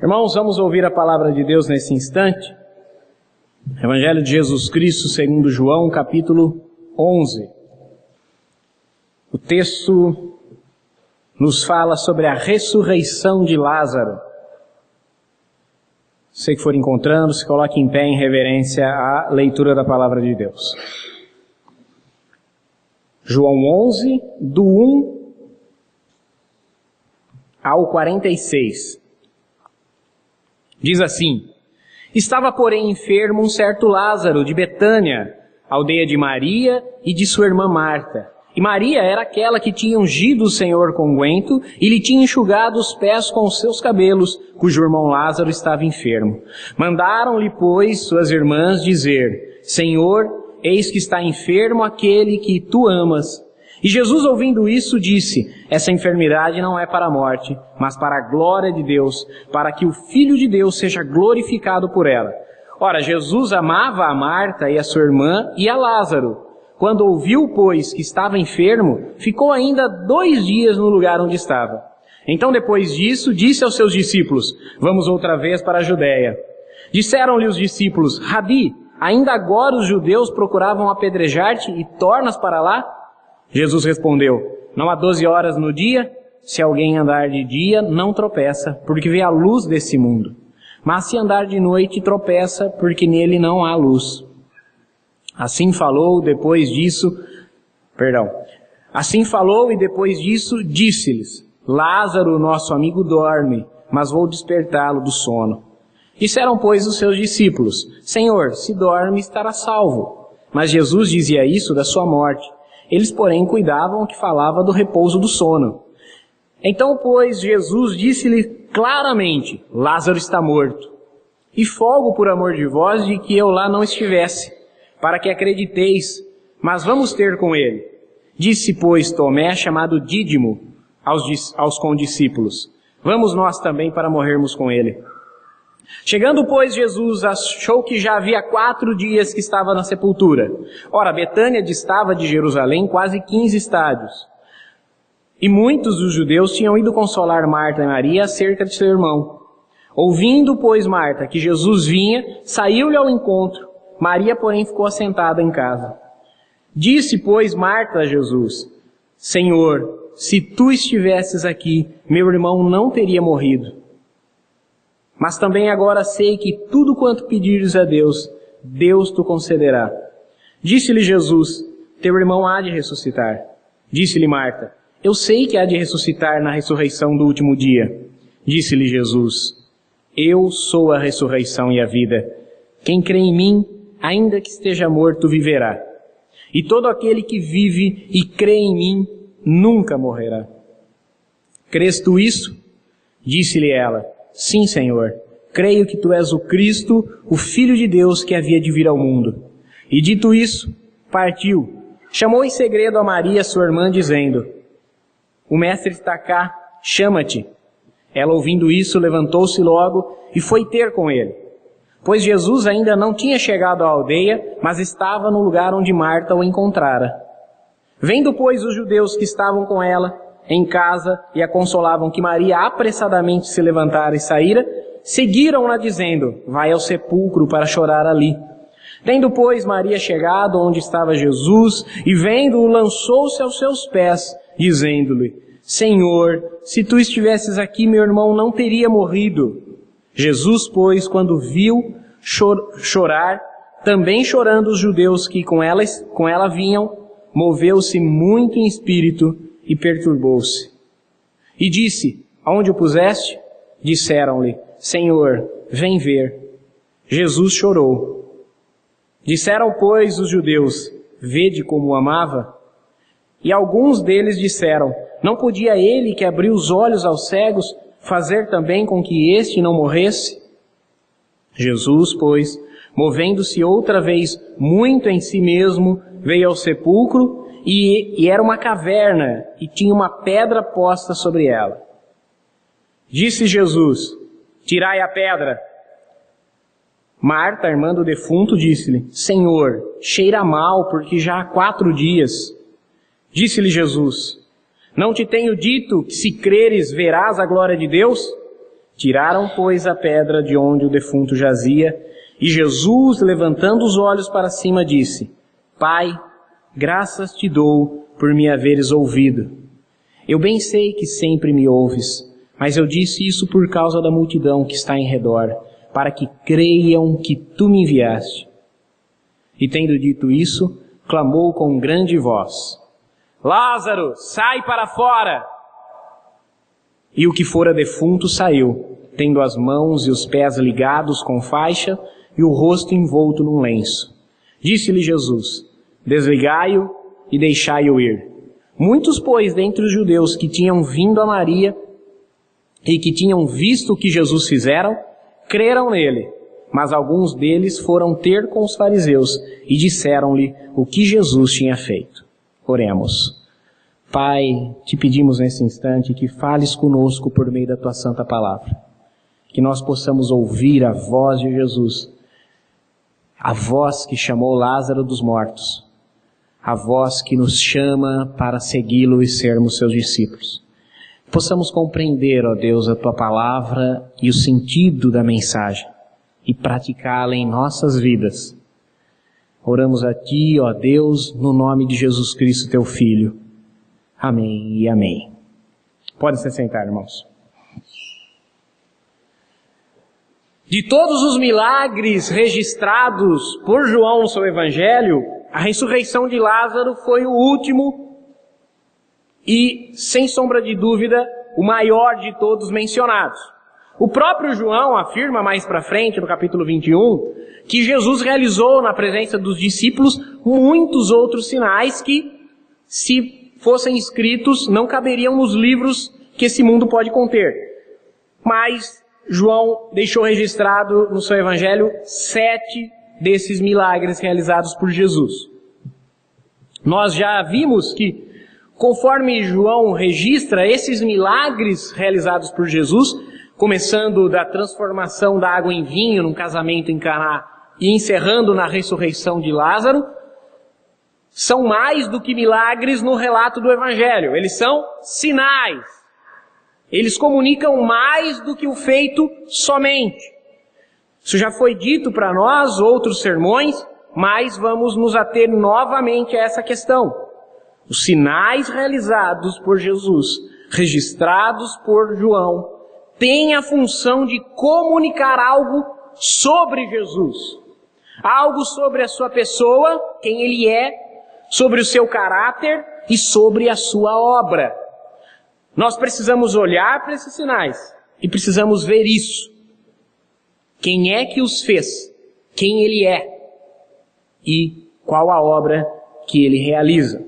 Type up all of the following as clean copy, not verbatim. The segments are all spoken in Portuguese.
Irmãos, vamos ouvir a palavra de Deus nesse instante. Evangelho de Jesus Cristo, segundo João, capítulo 11. O texto nos fala sobre a ressurreição de Lázaro. Você que for encontrando, se coloque em pé em reverência à leitura da palavra de Deus. João 11, do 1 ao 46. Diz assim: Estava, porém, enfermo um certo Lázaro de Betânia, aldeia de Maria e de sua irmã Marta. E Maria era aquela que tinha ungido o Senhor com unguento e lhe tinha enxugado os pés com os seus cabelos, cujo irmão Lázaro estava enfermo. Mandaram-lhe, pois, suas irmãs dizer: Senhor, eis que está enfermo aquele que tu amas. E Jesus, ouvindo isso, disse: Essa enfermidade não é para a morte, mas para a glória de Deus, para que o Filho de Deus seja glorificado por ela. Ora, Jesus amava a Marta e a sua irmã e a Lázaro. Quando ouviu, pois, que estava enfermo, ficou ainda 2 dias no lugar onde estava. Então, depois disso, disse aos seus discípulos: Vamos outra vez para a Judéia. Disseram-lhe os discípulos: Rabi, ainda agora os judeus procuravam apedrejar-te e tornas para lá? Jesus respondeu: Não há 12 horas no dia? Se alguém andar de dia, não tropeça, porque vê a luz desse mundo. Mas se andar de noite, tropeça, porque nele não há luz. Assim falou e depois disso disse-lhes: Lázaro, nosso amigo, dorme, mas vou despertá-lo do sono. Disseram, pois, os seus discípulos: Senhor, se dorme, estará salvo. Mas Jesus dizia isso da sua morte. Eles, porém, cuidavam que falava do repouso do sono. Então, pois, Jesus disse-lhe claramente: Lázaro está morto. E folgo por amor de vós de que eu lá não estivesse, para que acrediteis, mas vamos ter com ele. Disse, pois, Tomé, chamado Dídimo, aos condiscípulos: Vamos nós também para morrermos com ele. Chegando, pois, Jesus achou que já havia 4 dias que estava na sepultura. Ora, Betânia distava de Jerusalém quase 15 estádios. E muitos dos judeus tinham ido consolar Marta e Maria acerca de seu irmão. Ouvindo, pois, Marta que Jesus vinha, saiu-lhe ao encontro. Maria, porém, ficou assentada em casa. Disse, pois, Marta a Jesus: Senhor, se tu estivesses aqui, meu irmão não teria morrido. Mas também agora sei que tudo quanto pedires a Deus, Deus te concederá. Disse-lhe Jesus: Teu irmão há de ressuscitar. Disse-lhe Marta: Eu sei que há de ressuscitar na ressurreição do último dia. Disse-lhe Jesus: Eu sou a ressurreição e a vida. Quem crê em mim, ainda que esteja morto, viverá. E todo aquele que vive e crê em mim, nunca morrerá. Crês tu isso? Disse-lhe ela: Sim, Senhor, creio que tu és o Cristo, o Filho de Deus que havia de vir ao mundo. E dito isso, partiu. Chamou em segredo a Maria, sua irmã, dizendo: O mestre está cá, chama-te. Ela, ouvindo isso, levantou-se logo e foi ter com ele. Pois Jesus ainda não tinha chegado à aldeia, mas estava no lugar onde Marta o encontrara. Vendo, pois, os judeus que estavam com ela em casa e a consolavam que Maria apressadamente se levantara e saíra, seguiram-na dizendo: Vai ao sepulcro para chorar ali. Tendo, pois, Maria chegado onde estava Jesus, e vendo-o, lançou-se aos seus pés, dizendo-lhe: Senhor, se tu estivesses aqui, meu irmão não teria morrido. Jesus, pois, quando viu chorar, também chorando os judeus que com ela vinham, moveu-se muito em espírito e perturbou-se. E disse: Aonde o puseste? Disseram-lhe: Senhor, vem ver. Jesus chorou. Disseram, pois, os judeus: Vede como o amava. E alguns deles disseram: Não podia ele, que abriu os olhos aos cegos, fazer também com que este não morresse? Jesus, pois, movendo-se outra vez muito em si mesmo, veio ao sepulcro, e era uma caverna, e tinha uma pedra posta sobre ela. Disse Jesus: Tirai a pedra. Marta, irmã do defunto, disse-lhe: Senhor, cheira mal, porque já há 4 dias. Disse-lhe Jesus: Não te tenho dito que se creres verás a glória de Deus? Tiraram, pois, a pedra de onde o defunto jazia, e Jesus, levantando os olhos para cima, disse: Pai, graças te dou por me haveres ouvido. Eu bem sei que sempre me ouves, mas eu disse isso por causa da multidão que está em redor, para que creiam que tu me enviaste. E tendo dito isso, clamou com grande voz: Lázaro, sai para fora! E o que fora defunto saiu, tendo as mãos e os pés ligados com faixa e o rosto envolto num lenço. Disse-lhe Jesus: Desligai-o e deixai-o ir. Muitos, pois, dentre os judeus que tinham vindo a Maria e que tinham visto o que Jesus fizeram, creram nele. Mas alguns deles foram ter com os fariseus e disseram-lhe o que Jesus tinha feito. Oremos. Pai, te pedimos nesse instante que fales conosco por meio da tua santa palavra. Que nós possamos ouvir a voz de Jesus, a voz que chamou Lázaro dos mortos, a voz que nos chama para segui-lo e sermos seus discípulos. Possamos compreender, ó Deus, a tua palavra e o sentido da mensagem e praticá-la em nossas vidas. Oramos a ti, ó Deus, no nome de Jesus Cristo, teu Filho. Amém e amém. Podem se sentar, irmãos. De todos os milagres registrados por João no seu evangelho, a ressurreição de Lázaro foi o último e, sem sombra de dúvida, o maior de todos mencionados. O próprio João afirma mais para frente, no capítulo 21, que Jesus realizou na presença dos discípulos muitos outros sinais que, se fossem escritos, não caberiam nos livros que esse mundo pode conter. Mas João deixou registrado no seu evangelho 7 desses milagres realizados por Jesus. Nós já vimos que, conforme João registra esses milagres realizados por Jesus, começando da transformação da água em vinho num casamento em Caná e encerrando na ressurreição de Lázaro, são mais do que milagres no relato do evangelho. Eles são sinais. Eles comunicam mais do que o feito somente. Isso já foi dito para nós, outros sermões, mas vamos nos ater novamente a essa questão. Os sinais realizados por Jesus, registrados por João, têm a função de comunicar algo sobre Jesus. Algo sobre a sua pessoa, quem ele é, sobre o seu caráter e sobre a sua obra. Nós precisamos olhar para esses sinais e precisamos ver isso. Quem é que os fez? Quem ele é? E qual a obra que ele realiza?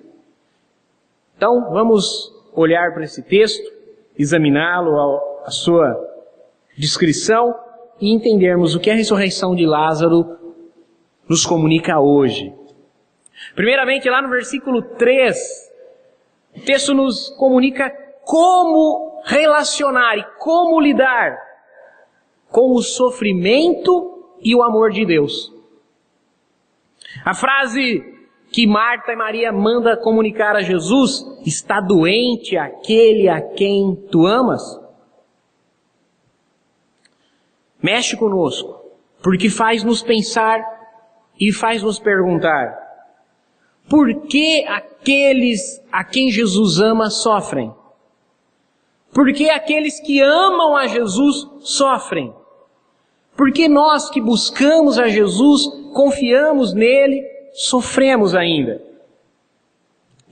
Então, vamos olhar para esse texto, examiná-lo, a sua descrição e entendermos o que a ressurreição de Lázaro nos comunica hoje. Primeiramente, lá no versículo 3, o texto nos comunica como relacionar e como lidar com o sofrimento e o amor de Deus. A frase que Marta e Maria mandam comunicar a Jesus, está doente aquele a quem tu amas, mexe conosco, porque faz-nos pensar e faz-nos perguntar: por que aqueles a quem Jesus ama sofrem? Por que aqueles que amam a Jesus sofrem? Por que nós que buscamos a Jesus, confiamos nele, sofremos ainda?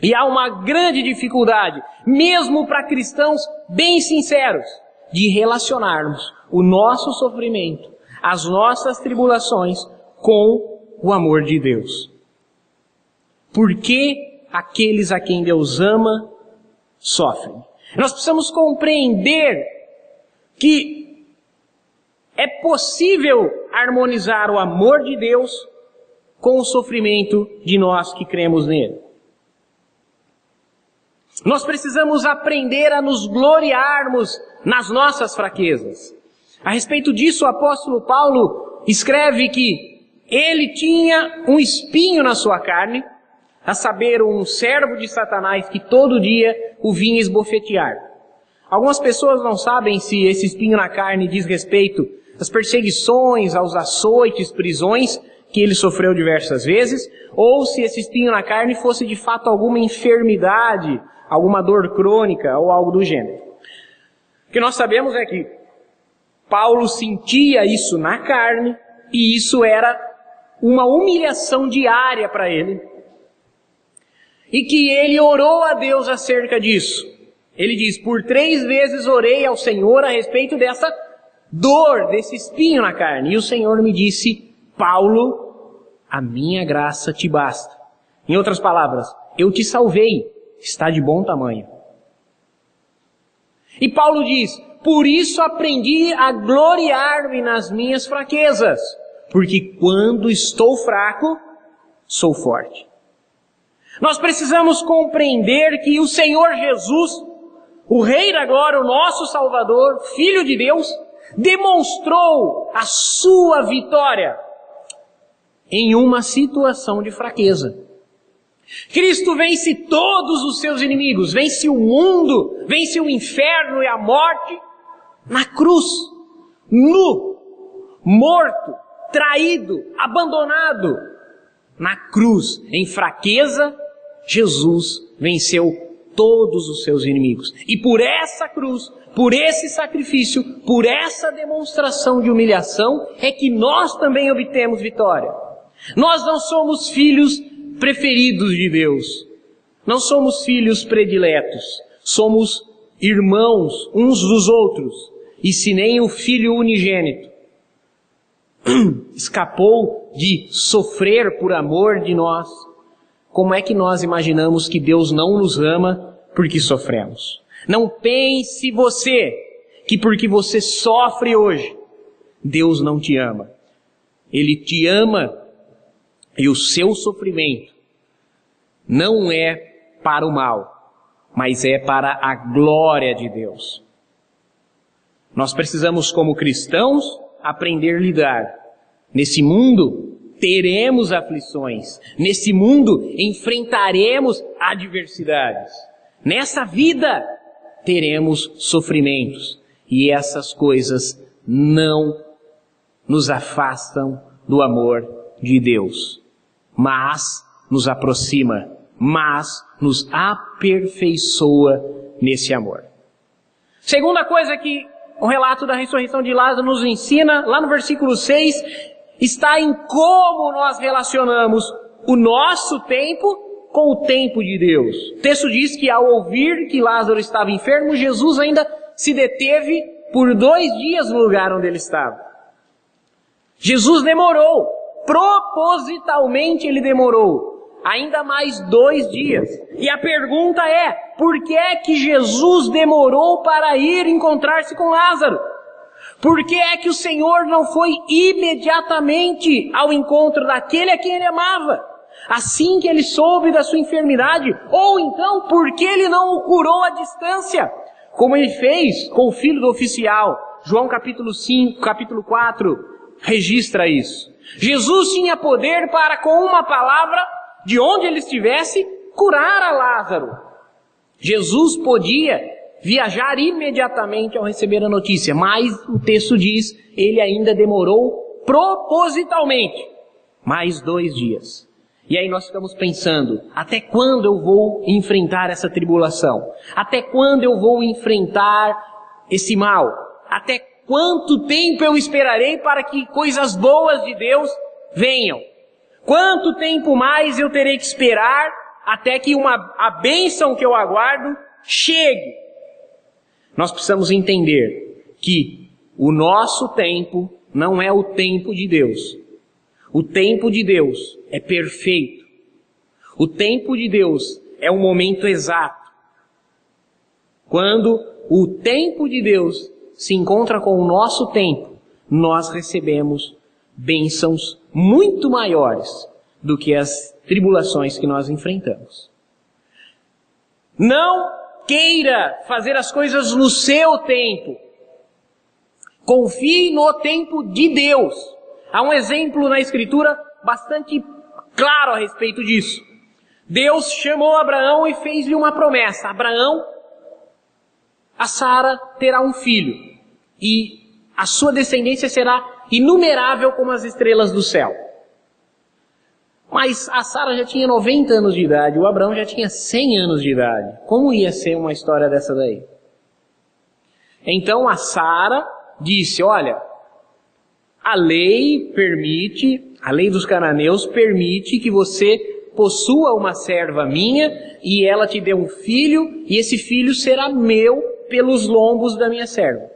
E há uma grande dificuldade, mesmo para cristãos bem sinceros, de relacionarmos o nosso sofrimento, as nossas tribulações, com o amor de Deus. Por que aqueles a quem Deus ama sofrem? Nós precisamos compreender que é possível harmonizar o amor de Deus com o sofrimento de nós que cremos nele. Nós precisamos aprender a nos gloriarmos nas nossas fraquezas. A respeito disso, o apóstolo Paulo escreve que ele tinha um espinho na sua carne, a saber, um servo de Satanás que todo dia o vinha esbofetear. Algumas pessoas não sabem se esse espinho na carne diz respeito às perseguições, aos açoites, prisões que ele sofreu diversas vezes, ou se esse espinho na carne fosse de fato alguma enfermidade, alguma dor crônica ou algo do gênero. O que nós sabemos é que Paulo sentia isso na carne e isso era uma humilhação diária para ele. E que ele orou a Deus acerca disso. Ele diz, por 3 vezes orei ao Senhor a respeito dessa dor, desse espinho na carne. E o Senhor me disse, Paulo, a minha graça te basta. Em outras palavras, eu te salvei, está de bom tamanho. E Paulo diz, por isso aprendi a gloriar-me nas minhas fraquezas, porque quando estou fraco, sou forte. Nós precisamos compreender que o Senhor Jesus, o Rei da Glória, o nosso Salvador, Filho de Deus, demonstrou a sua vitória em uma situação de fraqueza. Cristo vence todos os seus inimigos, vence o mundo, vence o inferno e a morte na cruz, nu, morto, traído, abandonado. Na cruz, em fraqueza, Jesus venceu todos os seus inimigos. E por essa cruz, por esse sacrifício, por essa demonstração de humilhação, é que nós também obtemos vitória. Nós não somos filhos preferidos de Deus. Não somos filhos prediletos. Somos irmãos uns dos outros. E se nem o Filho unigênito escapou de sofrer por amor de nós, como é que nós imaginamos que Deus não nos ama porque sofremos? Não pense você que porque você sofre hoje, Deus não te ama. Ele te ama e o seu sofrimento não é para o mal, mas é para a glória de Deus. Nós precisamos, como cristãos, aprender a lidar. Nesse mundo, teremos aflições. Nesse mundo, enfrentaremos adversidades. Nessa vida, teremos sofrimentos. E essas coisas não nos afastam do amor de Deus, mas nos aproxima, mas nos aperfeiçoa nesse amor. Segunda coisa que o relato da ressurreição de Lázaro nos ensina, lá no versículo 6, está em como nós relacionamos o nosso tempo com o tempo de Deus. O texto diz que ao ouvir que Lázaro estava enfermo, Jesus ainda se deteve por 2 dias no lugar onde ele estava. Jesus demorou, propositalmente ele demorou, ainda mais 2 dias. E a pergunta é, por que é que Jesus demorou para ir encontrar-se com Lázaro? Por que é que o Senhor não foi imediatamente ao encontro daquele a quem ele amava, assim que ele soube da sua enfermidade? Ou então, por que ele não o curou à distância, como ele fez com o filho do oficial? João capítulo 5, capítulo 4, registra isso. Jesus tinha poder para, com uma palavra, de onde ele estivesse, curar a Lázaro. Jesus podia viajar imediatamente ao receber a notícia, mas o texto diz, ele ainda demorou propositalmente mais 2 dias. E aí nós ficamos pensando, até quando eu vou enfrentar essa tribulação? Até quando eu vou enfrentar esse mal? Até quanto tempo eu esperarei para que coisas boas de Deus venham? Quanto tempo mais eu terei que esperar até que a bênção que eu aguardo chegue? Nós precisamos entender que o nosso tempo não é o tempo de Deus. O tempo de Deus é perfeito. O tempo de Deus é o momento exato. Quando o tempo de Deus se encontra com o nosso tempo, nós recebemos bênçãos muito maiores do que as tribulações que nós enfrentamos. Não queira fazer as coisas no seu tempo. Confie no tempo de Deus. Há um exemplo na Escritura bastante claro a respeito disso. Deus chamou Abraão e fez-lhe uma promessa. Abraão, a Sara terá um filho, e a sua descendência será inumerável como as estrelas do céu. Mas a Sara já tinha 90 anos de idade, o Abraão já tinha 100 anos de idade. Como ia ser uma história dessa daí? Então a Sara disse, olha, a lei dos cananeus permite que você possua uma serva minha e ela te dê um filho e esse filho será meu pelos lombos da minha serva.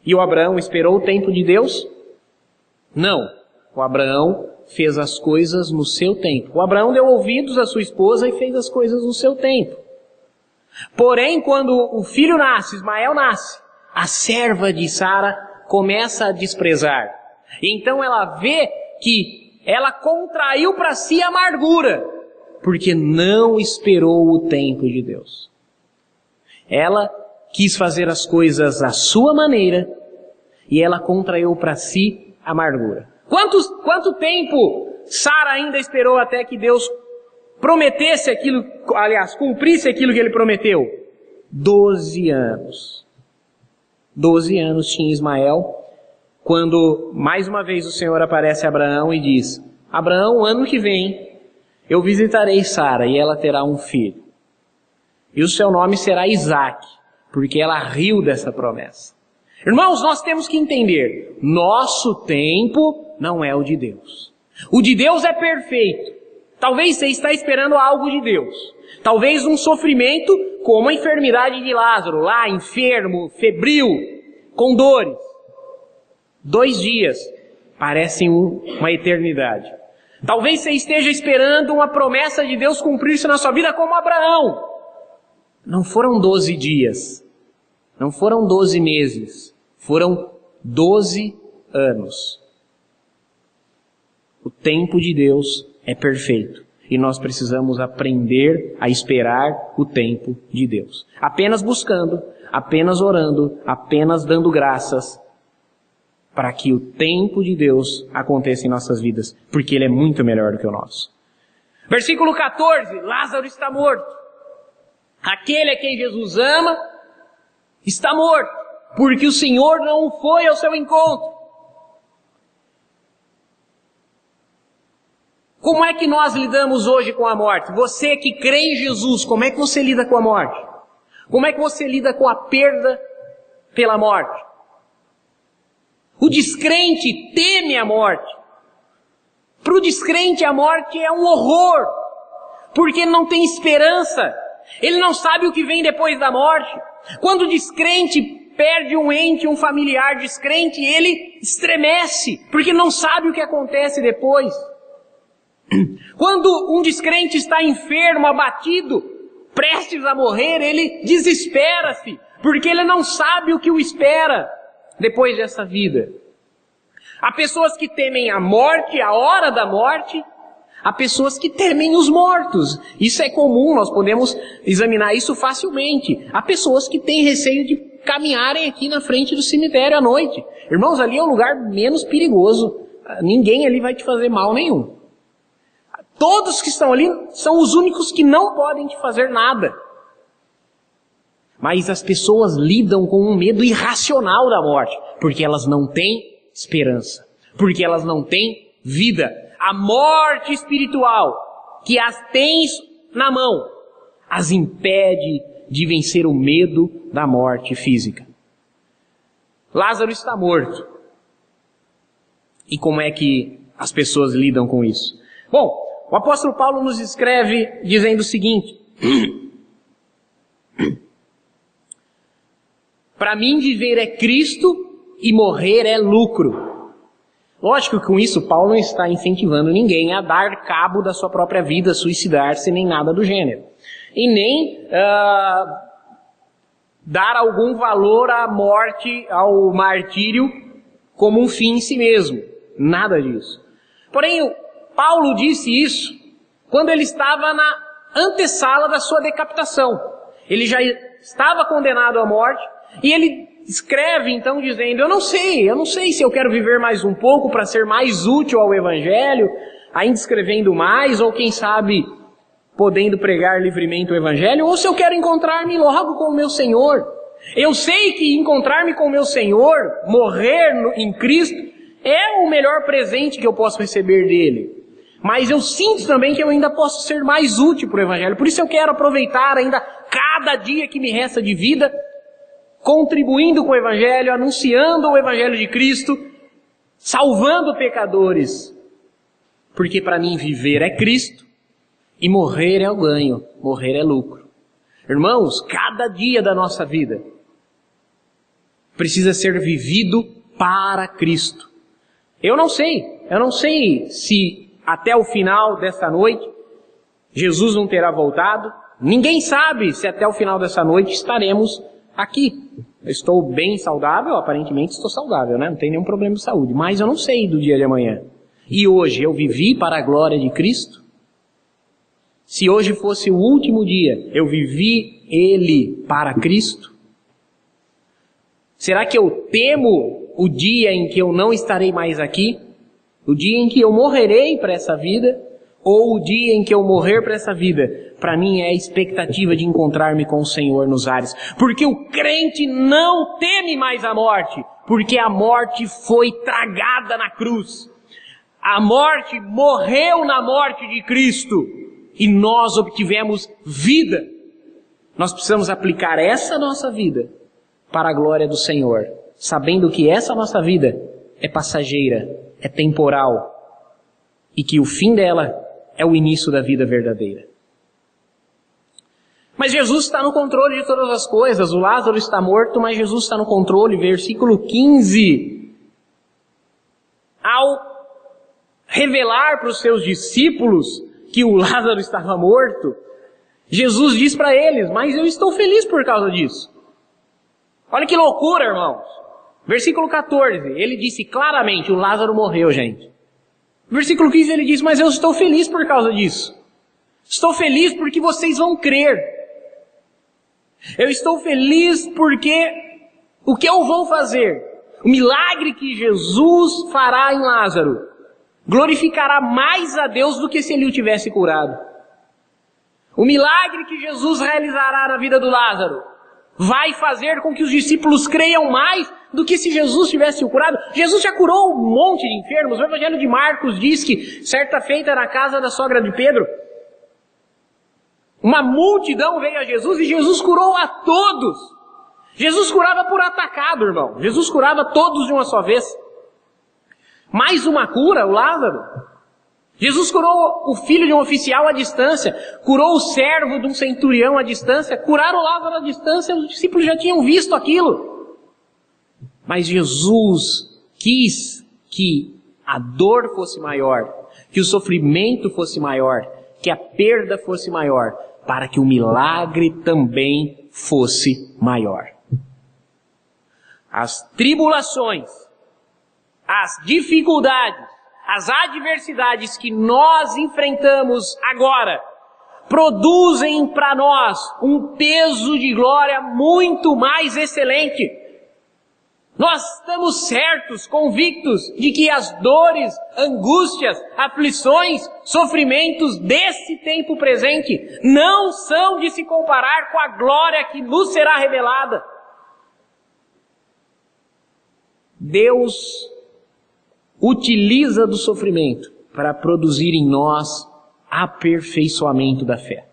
E o Abraão esperou o tempo de Deus? Não. O Abraão fez as coisas no seu tempo. O Abraão deu ouvidos à sua esposa e fez as coisas no seu tempo. Porém, quando o filho nasce, Ismael nasce, a serva de Sara começa a desprezar. Então ela vê que ela contraiu para si a amargura, porque não esperou o tempo de Deus. Ela quis fazer as coisas à sua maneira e ela contraiu para si a amargura. Quanto tempo Sara ainda esperou até que Deus prometesse aquilo, aliás, cumprisse aquilo que ele prometeu? 12 anos. 12 anos tinha Ismael, quando mais uma vez o Senhor aparece a Abraão e diz, Abraão, ano que vem, eu visitarei Sara e ela terá um filho. E o seu nome será Isaque, porque ela riu dessa promessa. Irmãos, nós temos que entender, nosso tempo não é o de Deus. O de Deus é perfeito. Talvez você está esperando algo de Deus. Talvez um sofrimento como a enfermidade de Lázaro, lá enfermo, febril, com dores. 2 dias parecem uma eternidade. Talvez você esteja esperando uma promessa de Deus cumprir-se na sua vida como Abraão. Não foram 12 dias. Não foram 12 meses. Foram 12 anos. O tempo de Deus é perfeito. E nós precisamos aprender a esperar o tempo de Deus. Apenas buscando, apenas orando, apenas dando graças para que o tempo de Deus aconteça em nossas vidas, porque Ele é muito melhor do que o nosso. Versículo 14, Lázaro está morto. Aquele a quem Jesus ama está morto, porque o Senhor não foi ao seu encontro. Como é que nós lidamos hoje com a morte? Você que crê em Jesus, como é que você lida com a morte? Como é que você lida com a perda pela morte? O descrente teme a morte. Para o descrente a morte é um horror, porque ele não tem esperança. Ele não sabe o que vem depois da morte. Quando o descrente perde um ente, um familiar descrente, ele estremece, porque não sabe o que acontece depois. Quando um descrente está enfermo, abatido, prestes a morrer, ele desespera-se, porque ele não sabe o que o espera depois dessa vida. Há pessoas que temem a morte, a hora da morte. Há pessoas que temem os mortos. Isso é comum, nós podemos examinar isso facilmente. Há pessoas que têm receio de caminharem aqui na frente do cemitério à noite. Irmãos, ali é um lugar menos perigoso. Ninguém ali vai te fazer mal nenhum. Todos que estão ali são os únicos que não podem te fazer nada. Mas as pessoas lidam com um medo irracional da morte, porque elas não têm esperança, porque elas não têm vida. A morte espiritual que as tens na mão as impede de vencer o medo da morte física. Lázaro está morto. E como é que as pessoas lidam com isso? Bom, o apóstolo Paulo nos escreve dizendo o seguinte: para mim viver é Cristo e morrer é lucro. Lógico que com isso Paulo não está incentivando ninguém a dar cabo da sua própria vida, suicidar-se, nem nada do gênero. E nem dar algum valor à morte, ao martírio, como um fim em si mesmo. Nada disso. Porém, Paulo disse isso quando ele estava na antessala da sua decapitação. Ele já estava condenado à morte e ele escreve então dizendo: eu não sei se eu quero viver mais um pouco para ser mais útil ao Evangelho, ainda escrevendo mais, ou quem sabe podendo pregar livremente o Evangelho, ou se eu quero encontrar-me logo com o meu Senhor. Eu sei que encontrar-me com o meu Senhor, morrer em Cristo, é o melhor presente que eu posso receber dele. Mas eu sinto também que eu ainda posso ser mais útil para o Evangelho. Por isso eu quero aproveitar ainda cada dia que me resta de vida, contribuindo com o Evangelho, anunciando o Evangelho de Cristo, salvando pecadores. Porque para mim viver é Cristo e morrer é o ganho, morrer é lucro. Irmãos, cada dia da nossa vida precisa ser vivido para Cristo. Eu não sei se até o final dessa noite Jesus não terá voltado. Ninguém sabe se até o final dessa noite estaremos aqui. Eu estou bem saudável, aparentemente estou saudável, né? Não tenho nenhum problema de saúde, mas eu não sei do dia de amanhã. E hoje eu vivi para a glória de Cristo? Se hoje fosse o último dia, eu vivi ele para Cristo? Será que eu temo o dia em que eu não estarei mais aqui? O dia em que eu morrerei para essa vida? Ou o dia em que eu morrer para essa vida? Para mim é a expectativa de encontrar-me com o Senhor nos ares. Porque o crente não teme mais a morte, porque a morte foi tragada na cruz. A morte morreu na morte de Cristo. E nós obtivemos vida. Nós precisamos aplicar essa nossa vida para a glória do Senhor, sabendo que essa nossa vida é passageira, é temporal, e que o fim dela é o início da vida verdadeira. Mas Jesus está no controle de todas as coisas. O Lázaro está morto, mas Jesus está no controle. Versículo 15. Ao revelar para os seus discípulos que o Lázaro estava morto, Jesus diz para eles: mas eu estou feliz por causa disso. Olha que loucura, irmãos. Versículo 14, ele disse claramente: o Lázaro morreu, gente. Versículo 15 ele diz: mas eu estou feliz por causa disso. Estou feliz porque vocês vão crer. Eu estou feliz porque o que eu vou fazer, o milagre que Jesus fará em Lázaro, glorificará mais a Deus do que se ele o tivesse curado. O milagre que Jesus realizará na vida do Lázaro vai fazer com que os discípulos creiam mais do que se Jesus tivesse o curado. Jesus já curou um monte de enfermos. O Evangelho de Marcos diz que certa feita na casa da sogra de Pedro, uma multidão veio a Jesus e Jesus curou a todos. Jesus curava por atacado, irmão. Jesus curava todos de uma só vez. Mais uma cura, o Lázaro. Jesus curou o filho de um oficial à distância, curou o servo de um centurião à distância, curaram o Lázaro à distância, os discípulos já tinham visto aquilo. Mas Jesus quis que a dor fosse maior, que o sofrimento fosse maior, que a perda fosse maior, para que o milagre também fosse maior. As tribulações, as dificuldades, as adversidades que nós enfrentamos agora produzem para nós um peso de glória muito mais excelente. Nós estamos certos, convictos de que as dores, angústias, aflições, sofrimentos desse tempo presente não são de se comparar com a glória que nos será revelada. Deus utiliza do sofrimento para produzir em nós aperfeiçoamento da fé,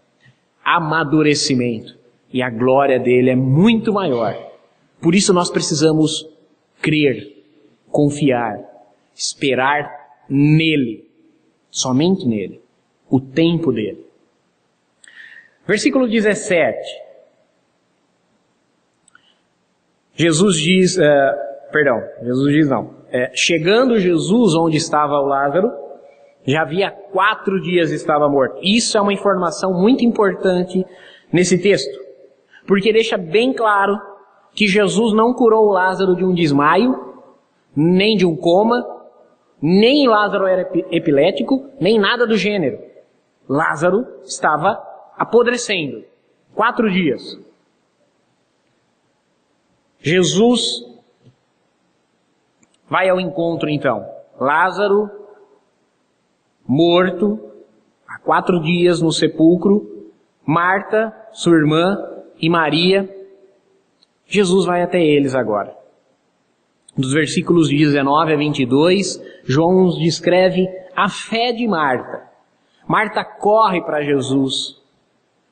amadurecimento, e a glória dele é muito maior. Por isso nós precisamos crer, confiar, esperar nele, somente nele, o tempo dele. Versículo 17. Chegando Jesus onde estava o Lázaro, já havia 4 dias estava morto. Isso é uma informação muito importante nesse texto, porque deixa bem claro que Jesus não curou Lázaro de um desmaio, nem de um coma, nem Lázaro era epilético, nem nada do gênero. Lázaro estava apodrecendo. 4 dias. Jesus vai ao encontro então. Lázaro, morto, há 4 dias no sepulcro, Marta, sua irmã e Maria. Jesus vai até eles agora. Dos versículos 19 a 22, João nos descreve a fé de Marta. Marta corre para Jesus,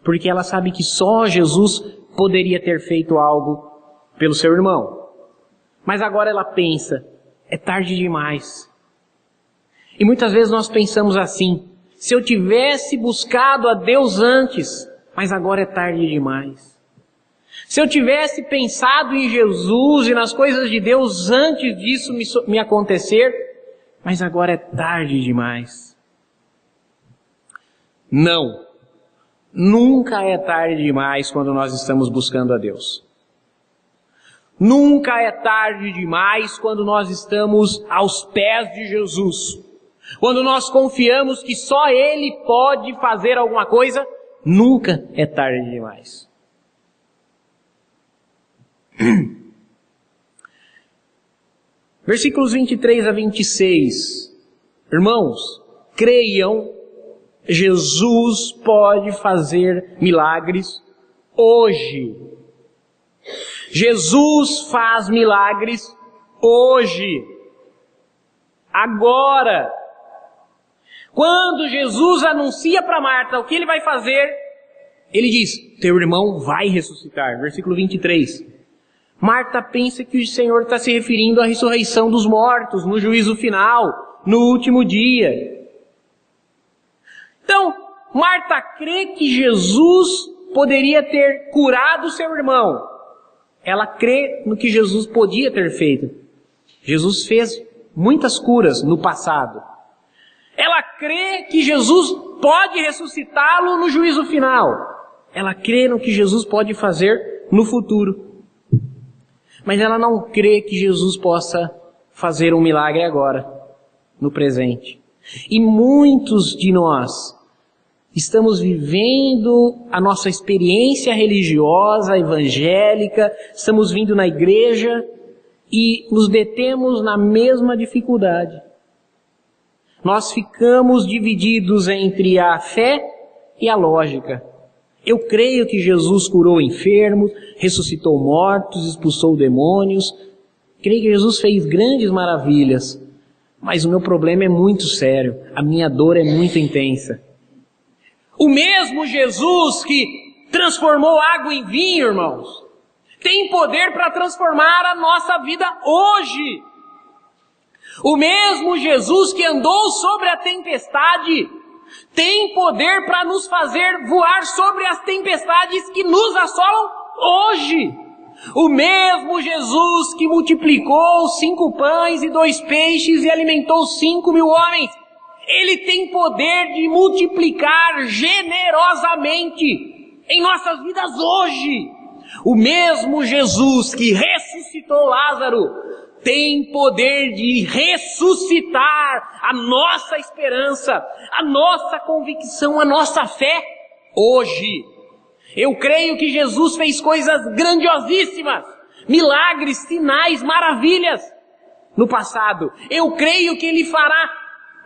porque ela sabe que só Jesus poderia ter feito algo pelo seu irmão. Mas agora ela pensa, é tarde demais. E muitas vezes nós pensamos assim, se eu tivesse buscado a Deus antes, mas agora é tarde demais. Se eu tivesse pensado em Jesus e nas coisas de Deus antes disso me acontecer, mas agora é tarde demais. Não, nunca é tarde demais quando nós estamos buscando a Deus. Nunca é tarde demais quando nós estamos aos pés de Jesus. Quando nós confiamos que só Ele pode fazer alguma coisa, nunca é tarde demais. Versículos 23 a 26. Irmãos, creiam, Jesus pode fazer milagres hoje. Jesus faz milagres hoje. Agora. Quando Jesus anuncia para Marta o que ele vai fazer, ele diz, teu irmão vai ressuscitar. Versículo 23. Marta pensa que o Senhor está se referindo à ressurreição dos mortos, no juízo final, no último dia. Então, Marta crê que Jesus poderia ter curado seu irmão. Ela crê no que Jesus podia ter feito. Jesus fez muitas curas no passado. Ela crê que Jesus pode ressuscitá-lo no juízo final. Ela crê no que Jesus pode fazer no futuro. Mas ela não crê que Jesus possa fazer um milagre agora, no presente. E muitos de nós estamos vivendo a nossa experiência religiosa, evangélica, estamos vindo na igreja e nos detemos na mesma dificuldade. Nós ficamos divididos entre a fé e a lógica. Eu creio que Jesus curou enfermos, ressuscitou mortos, expulsou demônios. Creio que Jesus fez grandes maravilhas. Mas o meu problema é muito sério. A minha dor é muito intensa. O mesmo Jesus que transformou água em vinho, irmãos, tem poder para transformar a nossa vida hoje. O mesmo Jesus que andou sobre a tempestade tem poder para nos fazer voar sobre as tempestades que nos assolam hoje. O mesmo Jesus que multiplicou 5 pães e 2 peixes e alimentou 5.000 homens, Ele tem poder de multiplicar generosamente em nossas vidas hoje. O mesmo Jesus que ressuscitou Lázaro tem poder de ressuscitar a nossa esperança, a nossa convicção, a nossa fé hoje. Eu creio que Jesus fez coisas grandiosíssimas, milagres, sinais, maravilhas no passado. Eu creio que Ele fará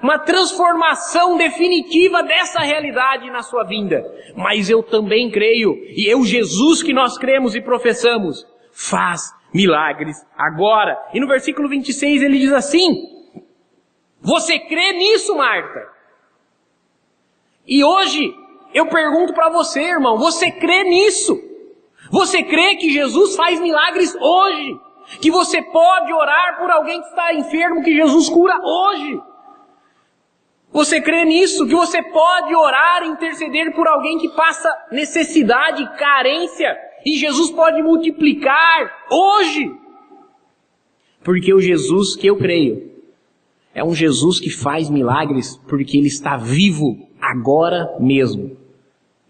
uma transformação definitiva dessa realidade na sua vinda. Mas eu também creio, e eu, Jesus que nós cremos e professamos, faz milagres agora. E no versículo 26 ele diz assim, você crê nisso, Marta? E hoje eu pergunto para você, irmão, você crê nisso? Você crê que Jesus faz milagres hoje? Que você pode orar por alguém que está enfermo, que Jesus cura hoje? Você crê nisso? Que você pode orar e interceder por alguém que passa necessidade, carência, e Jesus pode multiplicar hoje? Porque o Jesus que eu creio é um Jesus que faz milagres porque Ele está vivo agora mesmo.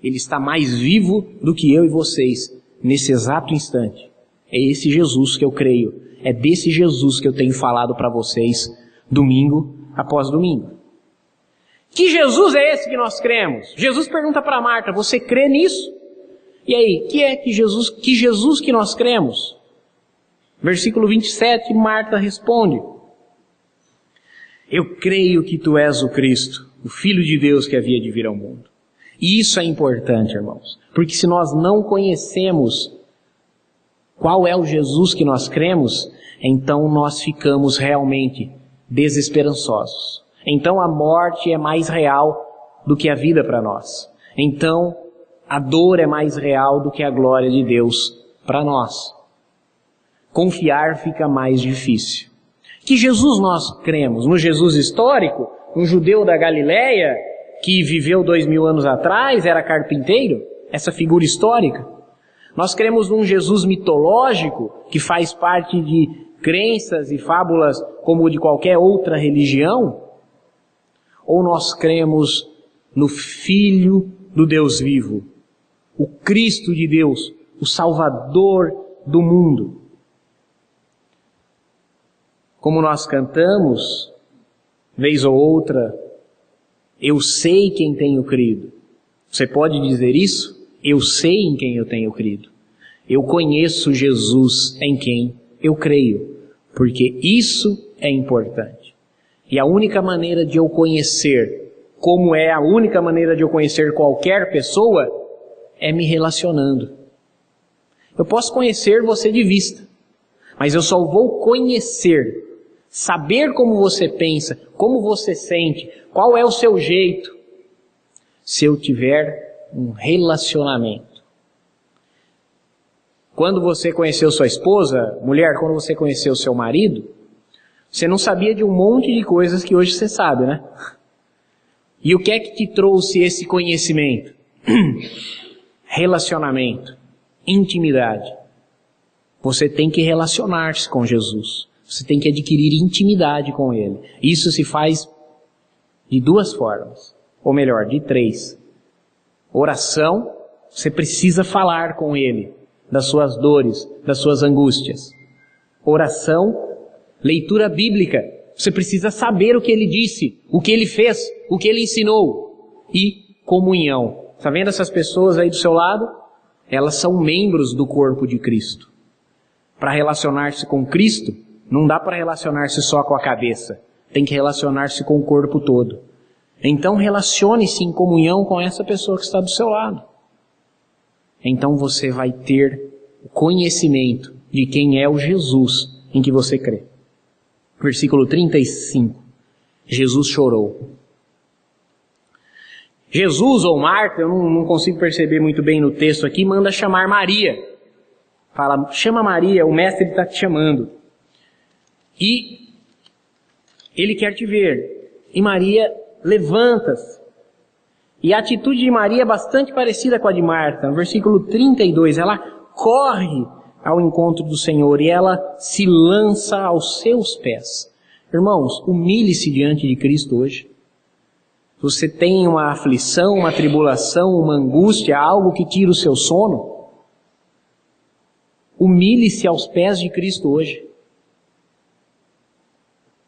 Ele está mais vivo do que eu e vocês nesse exato instante. É esse Jesus que eu creio. É desse Jesus que eu tenho falado para vocês domingo após domingo. Que Jesus é esse que nós cremos? Jesus pergunta para Marta, você crê nisso? E aí, que Jesus que nós cremos? Versículo 27, Marta responde, eu creio que tu és o Cristo, o Filho de Deus que havia de vir ao mundo. E isso é importante, irmãos, porque se nós não conhecemos qual é o Jesus que nós cremos, então nós ficamos realmente desesperançosos. Então a morte é mais real do que a vida para nós. Então a dor é mais real do que a glória de Deus para nós. Confiar fica mais difícil. Que Jesus nós cremos? No Jesus histórico? Um judeu da Galileia que viveu 2000 anos atrás, era carpinteiro? Essa figura histórica? Nós cremos num Jesus mitológico que faz parte de crenças e fábulas como de qualquer outra religião? Ou nós cremos no Filho do Deus vivo, o Cristo de Deus, o Salvador do mundo? Como nós cantamos, vez ou outra, eu sei quem tenho crido. Você pode dizer isso? Eu sei em quem eu tenho crido. Eu conheço Jesus em quem eu creio, porque isso é importante. E a única maneira de eu conhecer, como é a única maneira de eu conhecer qualquer pessoa, é me relacionando. Eu posso conhecer você de vista, mas eu só vou conhecer, saber como você pensa, como você sente, qual é o seu jeito, se eu tiver um relacionamento. Quando você conheceu sua esposa, mulher, quando você conheceu seu marido, você não sabia de um monte de coisas que hoje você sabe, né? E o que é que te trouxe esse conhecimento? Relacionamento, intimidade. Você tem que relacionar-se com Jesus. Você tem que adquirir intimidade com Ele. Isso se faz de duas formas, ou melhor, de três. Oração, você precisa falar com Ele das suas dores, das suas angústias. Oração, leitura bíblica, você precisa saber o que Ele disse, o que Ele fez, o que Ele ensinou. E comunhão. Está vendo essas pessoas aí do seu lado? Elas são membros do corpo de Cristo. Para relacionar-se com Cristo, não dá para relacionar-se só com a cabeça. Tem que relacionar-se com o corpo todo. Então relacione-se em comunhão com essa pessoa que está do seu lado. Então você vai ter o conhecimento de quem é o Jesus em que você crê. Versículo 35. Jesus chorou. Jesus ou Marta, eu não consigo perceber muito bem no texto aqui, manda chamar Maria. Fala, chama Maria, o mestre está te chamando. E ele quer te ver. E Maria levanta-se. E a atitude de Maria é bastante parecida com a de Marta. No versículo 32, ela corre ao encontro do Senhor e ela se lança aos seus pés. Irmãos, humilhe-se diante de Cristo hoje. Se você tem uma aflição, uma tribulação, uma angústia, algo que tira o seu sono, humilhe-se aos pés de Cristo hoje.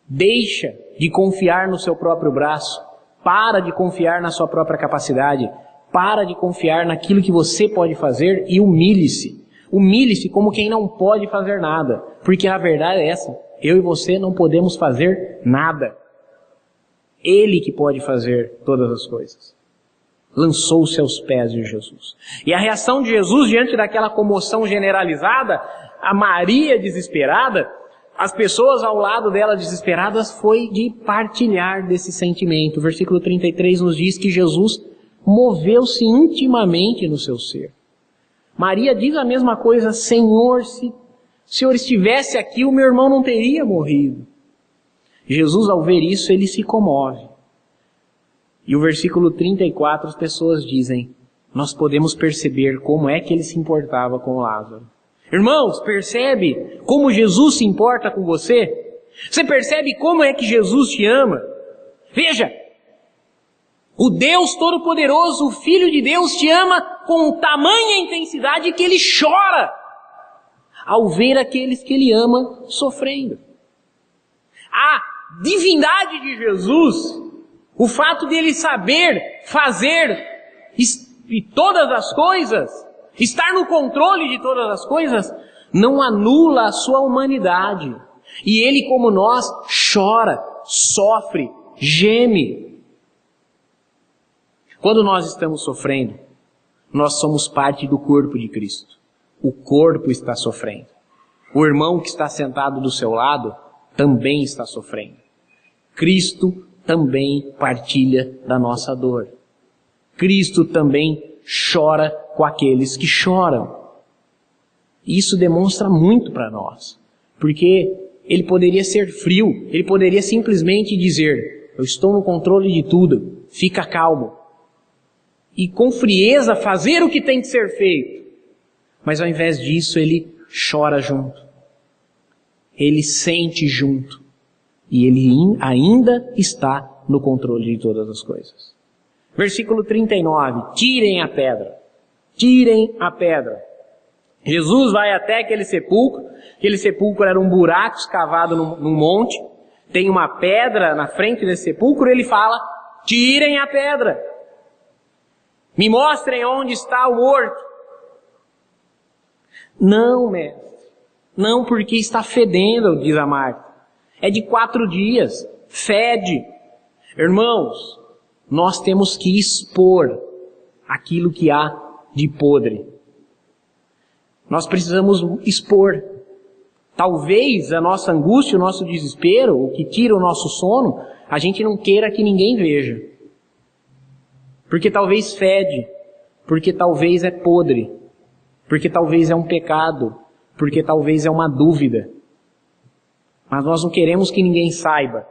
Deixa de confiar no seu próprio braço. Para de confiar na sua própria capacidade. Para de confiar naquilo que você pode fazer e humilhe-se. Humilhe-se como quem não pode fazer nada. Porque a verdade é essa. Eu e você não podemos fazer nada. Ele que pode fazer todas as coisas. Lançou-se aos pés de Jesus. E a reação de Jesus diante daquela comoção generalizada, a Maria desesperada, as pessoas ao lado dela desesperadas, foi de partilhar desse sentimento. O versículo 33 nos diz que Jesus moveu-se intimamente no seu ser. Maria diz a mesma coisa, Senhor, se o Senhor estivesse aqui, o meu irmão não teria morrido. Jesus, ao ver isso, ele se comove. E o versículo 34, as pessoas dizem, nós podemos perceber como é que ele se importava com Lázaro. Irmãos, percebe como Jesus se importa com você? Você percebe como é que Jesus te ama? Veja, o Deus Todo-Poderoso, o Filho de Deus, te ama com tamanha intensidade que ele chora ao ver aqueles que ele ama sofrendo. A divindade de Jesus, o fato de ele saber fazer e todas as coisas, estar no controle de todas as coisas, não anula a sua humanidade. E ele, como nós, chora, sofre, geme. Quando nós estamos sofrendo, nós somos parte do corpo de Cristo. O corpo está sofrendo. O irmão que está sentado do seu lado também está sofrendo. Cristo também partilha da nossa dor. Cristo também chora com aqueles que choram. Isso demonstra muito para nós, porque ele poderia ser frio, ele poderia simplesmente dizer: eu estou no controle de tudo, fica calmo. E com frieza fazer o que tem que ser feito. Mas ao invés disso, ele chora junto. Ele sente junto. E ele ainda está no controle de todas as coisas. Versículo 39. Tirem a pedra. Tirem a pedra. Jesus vai até aquele sepulcro. Aquele sepulcro era um buraco escavado num monte. Tem uma pedra na frente desse sepulcro. Ele fala: tirem a pedra. Me mostrem onde está o morto. Não, mestre. Não, porque está fedendo, diz a Marta. É de 4 dias. Fede. Irmãos, nós temos que expor aquilo que há de podre. Nós precisamos expor. Talvez a nossa angústia, o nosso desespero, o que tira o nosso sono, a gente não queira que ninguém veja. Porque talvez fede, porque talvez é podre, porque talvez é um pecado, porque talvez é uma dúvida. Mas nós não queremos que ninguém saiba.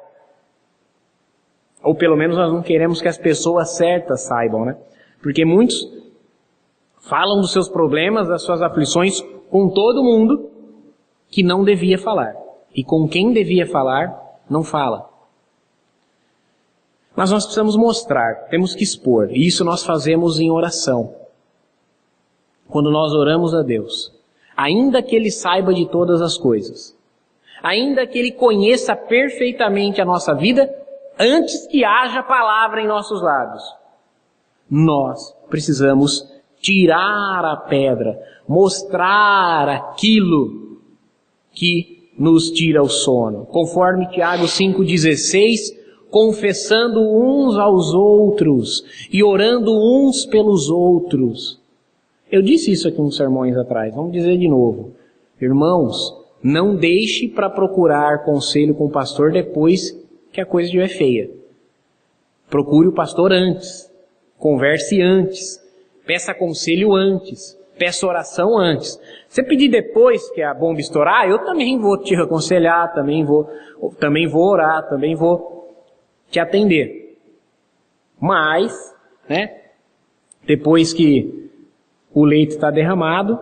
Ou pelo menos nós não queremos que as pessoas certas saibam, né? Porque muitos falam dos seus problemas, das suas aflições com todo mundo que não devia falar. E com quem devia falar, não fala. Mas nós precisamos mostrar, temos que expor. E isso nós fazemos em oração. Quando nós oramos a Deus, ainda que Ele saiba de todas as coisas, ainda que Ele conheça perfeitamente a nossa vida, antes que haja palavra em nossos lábios, nós precisamos tirar a pedra, mostrar aquilo que nos tira o sono. Conforme Tiago 5,16, confessando uns aos outros e orando uns pelos outros. Eu disse isso aqui uns sermões atrás, vamos dizer de novo. Irmãos, não deixe para procurar conselho com o pastor depois que a coisa estiver feia. Procure o pastor antes, converse antes, peça conselho antes, peça oração antes. Se pedir depois que a bomba estourar, eu também vou te aconselhar, também vou orar, também vou te atender. Mas, né, depois que o leite está derramado,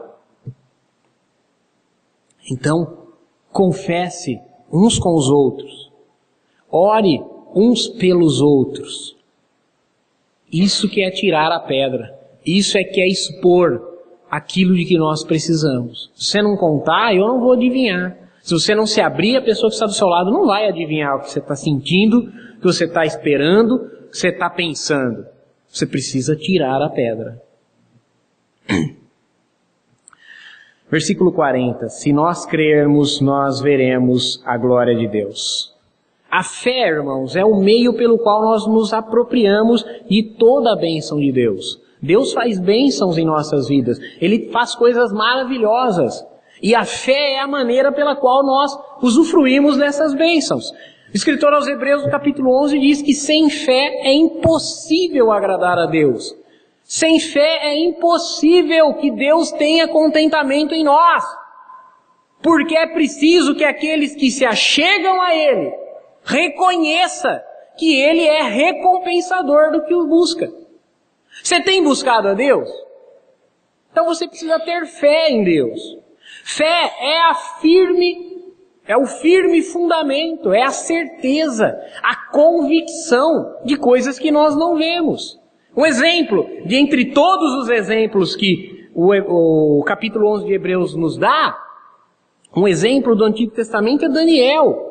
então confesse uns com os outros. Ore uns pelos outros. Isso que é tirar a pedra. Isso é que é expor aquilo de que nós precisamos. Se você não contar, eu não vou adivinhar. Se você não se abrir, a pessoa que está do seu lado não vai adivinhar o que você está sentindo, o que você está esperando, o que você está pensando. Você precisa tirar a pedra. Versículo 40. Se nós crermos, nós veremos a glória de Deus. A fé, irmãos, é o meio pelo qual nós nos apropriamos de toda a bênção de Deus. Deus faz bênçãos em nossas vidas. Ele faz coisas maravilhosas. E a fé é a maneira pela qual nós usufruímos dessas bênçãos. O escritor aos Hebreus, no capítulo 11, diz que sem fé é impossível agradar a Deus. Sem fé é impossível que Deus tenha contentamento em nós. Porque é preciso que aqueles que se achegam a Ele reconheça que Ele é recompensador do que o busca. Você tem buscado a Deus? Então você precisa ter fé em Deus. Fé é o firme fundamento, é a certeza, a convicção de coisas que nós não vemos. Um exemplo, de entre todos os exemplos que o capítulo 11 de Hebreus nos dá, um exemplo do Antigo Testamento é Daniel.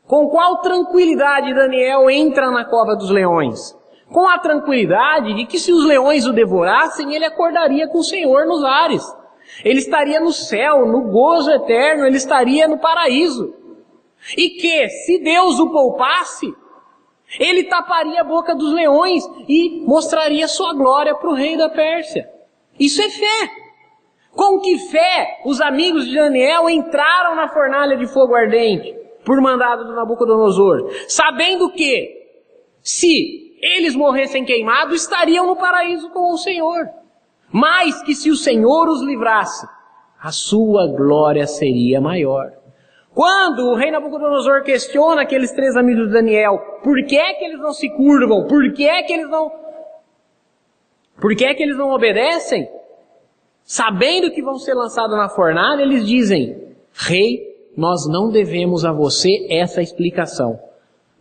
Com qual tranquilidade Daniel entra na cova dos leões? Com a tranquilidade de que se os leões o devorassem, ele acordaria com o Senhor nos ares. Ele estaria no céu, no gozo eterno, ele estaria no paraíso. E que, se Deus o poupasse, Ele taparia a boca dos leões e mostraria sua glória para o rei da Pérsia. Isso é fé. Com que fé os amigos de Daniel entraram na fornalha de fogo ardente por mandado do Nabucodonosor, sabendo que, se eles morressem queimados, estariam no paraíso com o Senhor. Mas que se o Senhor os livrasse, a sua glória seria maior. Quando o rei Nabucodonosor questiona aqueles 3 amigos de Daniel, por que é que eles não se curvam? Por que é que eles não obedecem? Sabendo que vão ser lançados na fornalha, eles dizem: rei, nós não devemos a você essa explicação.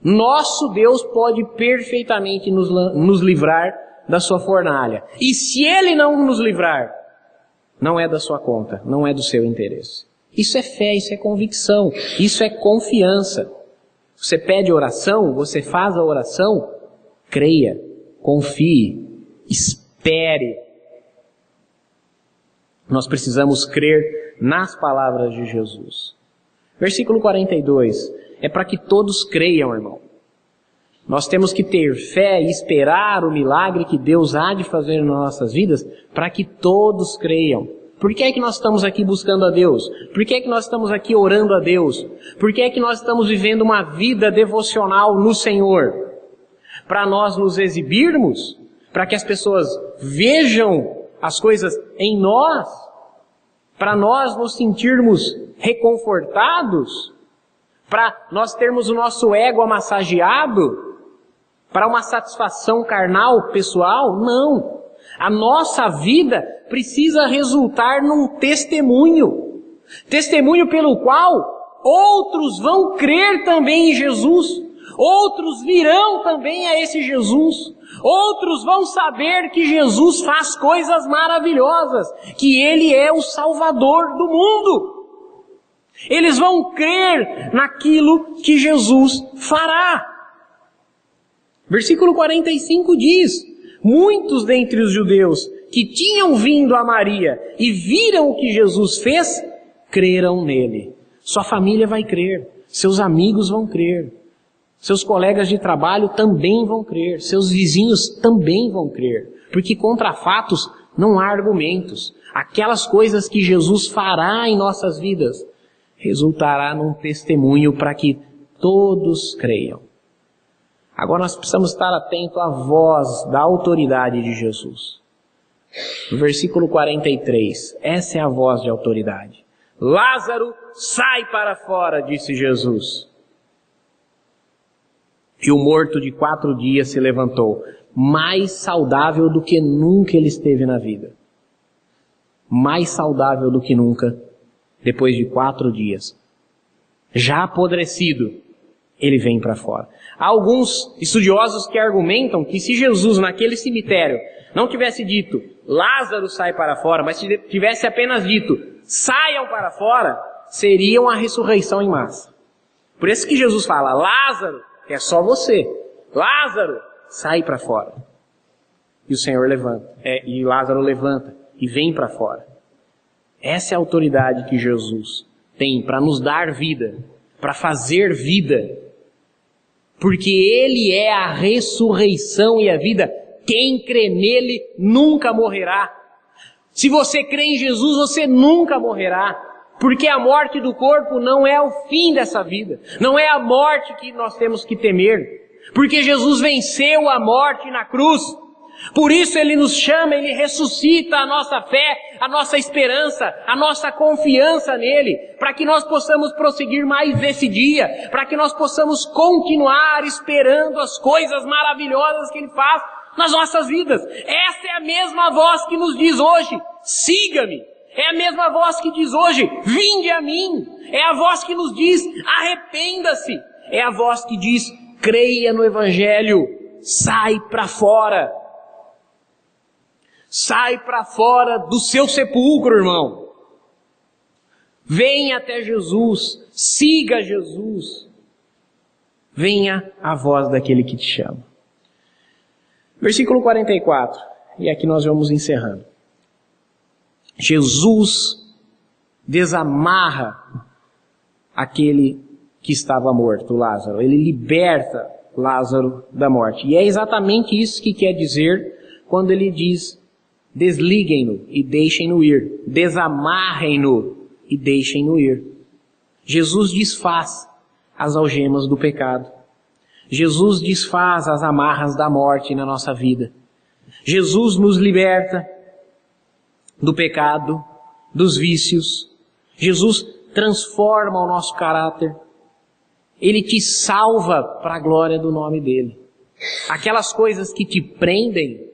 Nosso Deus pode perfeitamente nos livrar da sua fornalha. E se Ele não nos livrar, não é da sua conta, não é do seu interesse. Isso é fé, isso é convicção, isso é confiança. Você pede oração, você faz a oração, creia, confie, espere. Nós precisamos crer nas palavras de Jesus. Versículo 42, é para que todos creiam, irmão. Nós temos que ter fé e esperar o milagre que Deus há de fazer nas nossas vidas, para que todos creiam. Por que é que nós estamos aqui buscando a Deus? Por que é que nós estamos aqui orando a Deus? Por que é que nós estamos vivendo uma vida devocional no Senhor? Para nós nos exibirmos? Para que as pessoas vejam as coisas em nós? Para nós nos sentirmos reconfortados? Para nós termos o nosso ego amassageado? Para uma satisfação carnal, pessoal? Não. A nossa vida precisa resultar num testemunho. Testemunho pelo qual outros vão crer também em Jesus. Outros virão também a esse Jesus. Outros vão saber que Jesus faz coisas maravilhosas, que Ele é o Salvador do mundo. Eles vão crer naquilo que Jesus fará. Versículo 45 diz: muitos dentre os judeus que tinham vindo a Maria e viram o que Jesus fez, creram nele. Sua família vai crer, seus amigos vão crer, seus colegas de trabalho também vão crer, seus vizinhos também vão crer, porque contra fatos não há argumentos. Aquelas coisas que Jesus fará em nossas vidas resultará num testemunho para que todos creiam. Agora nós precisamos estar atentos à voz da autoridade de Jesus. No versículo 43, essa é a voz de autoridade. Lázaro, sai para fora, disse Jesus. E o morto de 4 dias se levantou, mais saudável do que nunca ele esteve na vida. Mais saudável do que nunca, depois de 4 dias. Já apodrecido, ele vem para fora. Há alguns estudiosos que argumentam que se Jesus naquele cemitério não tivesse dito, Lázaro sai para fora, mas tivesse apenas dito, saiam para fora, seria uma ressurreição em massa. Por isso que Jesus fala, Lázaro, é só você. Lázaro, sai para fora. E o Senhor levanta, e Lázaro levanta e vem para fora. Essa é a autoridade que Jesus tem para nos dar vida, para fazer vida. Porque Ele é a ressurreição e a vida. Quem crê nele nunca morrerá. Se você crê em Jesus, você nunca morrerá. Porque a morte do corpo não é o fim dessa vida. Não é a morte que nós temos que temer. Porque Jesus venceu a morte na cruz. Por isso Ele nos chama, Ele ressuscita a nossa fé, a nossa esperança, a nossa confiança nele, para que nós possamos prosseguir mais esse dia, para que nós possamos continuar esperando as coisas maravilhosas que Ele faz nas nossas vidas. Essa é a mesma voz que nos diz hoje, siga-me. É a mesma voz que diz hoje, vinde a mim. É a voz que nos diz, arrependa-se. É a voz que diz, creia no Evangelho, sai para fora. Sai para fora do seu sepulcro, irmão. Venha até Jesus, siga Jesus. Venha a voz daquele que te chama. Versículo 44, e aqui nós vamos encerrando. Jesus desamarra aquele que estava morto, Lázaro. Ele liberta Lázaro da morte. E é exatamente isso que quer dizer quando ele diz: desliguem-no e deixem-no ir. Desamarrem-no e deixem-no ir. Jesus desfaz as algemas do pecado. Jesus desfaz as amarras da morte na nossa vida. Jesus nos liberta do pecado, dos vícios. Jesus transforma o nosso caráter. Ele te salva para a glória do nome dele. Aquelas coisas que te prendem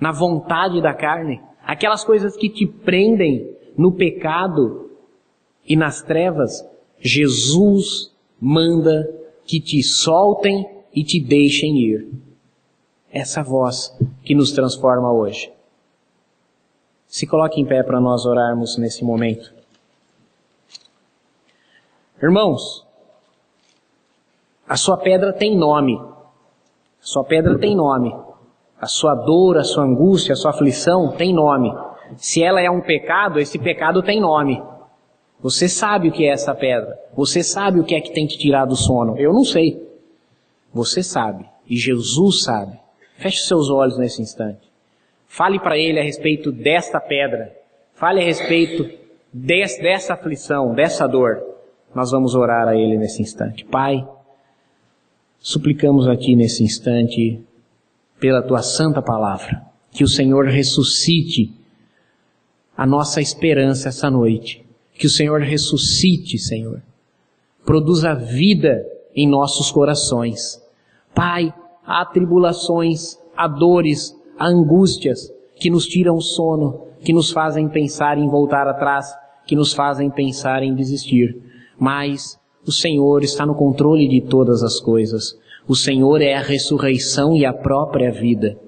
na vontade da carne, aquelas coisas que te prendem no pecado e nas trevas, Jesus manda que te soltem e te deixem ir. Essa voz que nos transforma hoje. Se coloque em pé para nós orarmos nesse momento. Irmãos, a sua pedra tem nome. A sua pedra tem nome. A sua dor, a sua angústia, a sua aflição tem nome. Se ela é um pecado, esse pecado tem nome. Você sabe o que é essa pedra. Você sabe o que é que tem te tirado do sono. Eu não sei. Você sabe. E Jesus sabe. Feche os seus olhos nesse instante. Fale para Ele a respeito desta pedra. Fale a respeito dessa aflição, dessa dor. Nós vamos orar a Ele nesse instante. Pai, suplicamos a Ti nesse instante, pela Tua santa palavra, que o Senhor ressuscite a nossa esperança essa noite. Que o Senhor ressuscite, Senhor. Produza vida em nossos corações. Pai, há tribulações, há dores, há angústias que nos tiram o sono, que nos fazem pensar em voltar atrás, que nos fazem pensar em desistir. Mas o Senhor está no controle de todas as coisas. O Senhor é a ressurreição e a própria vida.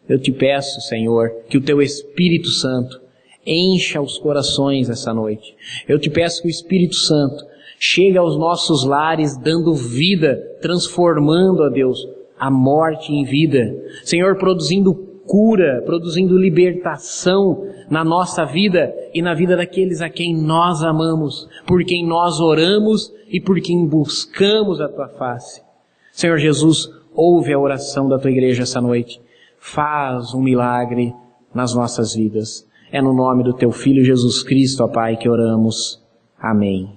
Eu te peço, Senhor, que o Teu Espírito Santo encha os corações essa noite. Eu te peço que o Espírito Santo chegue aos nossos lares dando vida, transformando, ó Deus, a morte em vida. Senhor, produzindo cura, produzindo libertação na nossa vida e na vida daqueles a quem nós amamos, por quem nós oramos e por quem buscamos a Tua face. Senhor Jesus, ouve a oração da Tua igreja essa noite. Faz um milagre nas nossas vidas. É no nome do Teu Filho Jesus Cristo, ó Pai, que oramos. Amém.